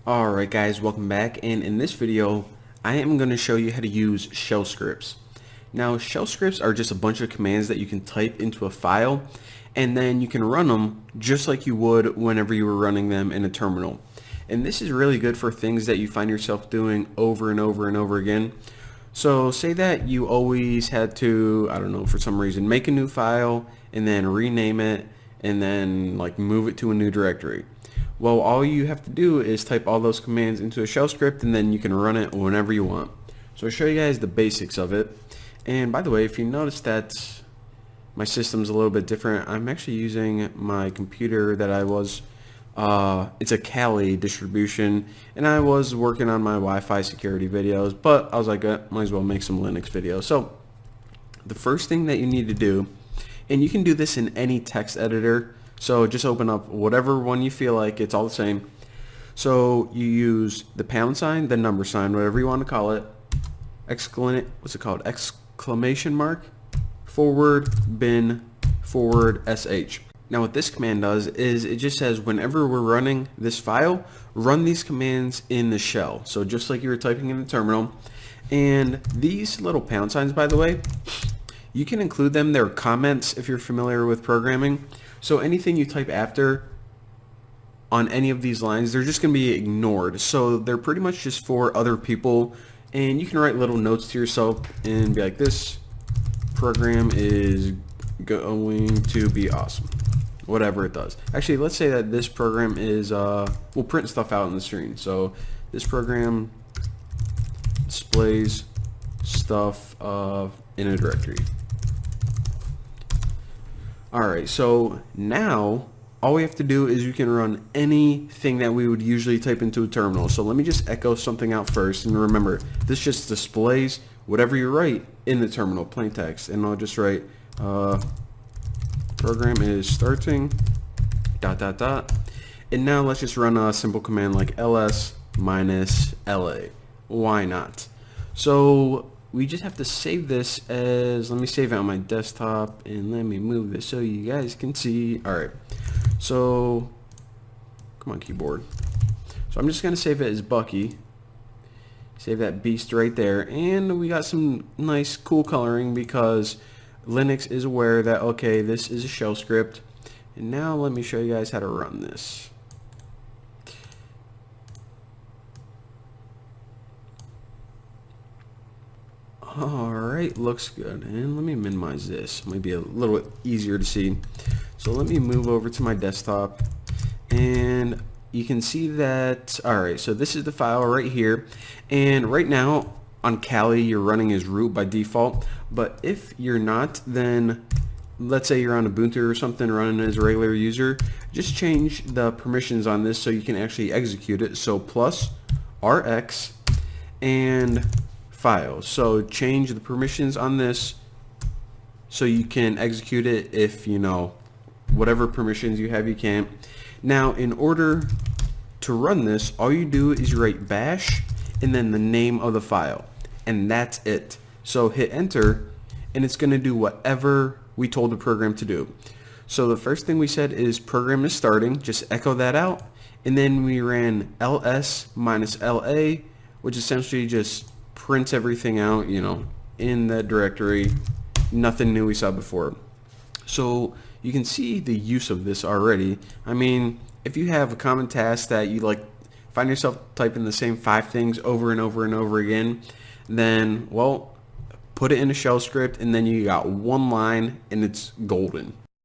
Alright guys, welcome back, and in this video I am going to show you how to use shell scripts. Now shell scripts are just a bunch of commands that you can type into a file and then you can run them just like you would whenever you were running them in a terminal. And this is really good for things that you find yourself doing over and over and over again. So say that you always had to, I don't know, for some reason make a new file and then rename it and then like move it to a new directory. Well, all you have to do is type all those commands into a shell script and then you can run it whenever you want. So I'll show you guys the basics of it. And by the way, if you notice that my system's a little bit different, I'm actually using my computer that I was, it's a Kali distribution, and I was working on my Wi-Fi security videos, but I was like, might as well make some Linux videos. So the first thing that you need to do, and you can do this in any text editor, so just open up whatever one you feel like, it's all the same. So you use the pound sign, the number sign, whatever you want to call it, exclamation mark, forward bin forward sh. Now what this command does is it just says whenever we're running this file, run these commands in the shell. So just like you were typing in the terminal. And these little pound signs, by the way, you can include them. They're comments if you're familiar with programming. So anything you type after on any of these lines, they're just going to be ignored. So they're pretty much just for other people. And you can write little notes to yourself and be like, this program is going to be awesome. Whatever it does. Actually, let's say that this program is, we'll print stuff out on the screen. So this program displays stuff in a directory. Alright, so now all we have to do is you can run anything that we would usually type into a terminal. So let me just echo something out first, and remember, this just displays whatever you write in the terminal, plain text. And I'll just write program is starting ... and now let's just run a simple command like ls minus la. Why not? So we just have to save this as, let me save it on my desktop and let me move this so you guys can see. Alright, so come on keyboard. So I'm just gonna save it as Bucky. Save that beast right there, and we got some nice cool coloring because Linux is aware that, okay, this is a shell script. And now let me show you guys how to run this. Alright, looks good. And let me minimize this. Might be a little bit easier to see. So let me move over to my desktop. And you can see that, alright, so this is the file right here. And right now on Kali, you're running as root by default. But if you're not, then let's say you're on Ubuntu or something running as a regular user, just change the permissions on this so you can actually execute it. So plus rx and files. So change the permissions on this so you can execute it. If you know whatever permissions you have, you can't. Now in order to run this, all you do is you write bash and then the name of the file, and that's it. So hit enter and it's going to do whatever we told the program to do. So the first thing we said is program is starting, just echo that out, and then we ran ls minus la, which essentially just prints everything out, you know, in that directory. Nothing new we saw before. So you can see the use of this already. I mean, if you have a common task that you like find yourself typing the same 5 things over and over and over again, then, well, put it in a shell script and then you got one line and it's golden.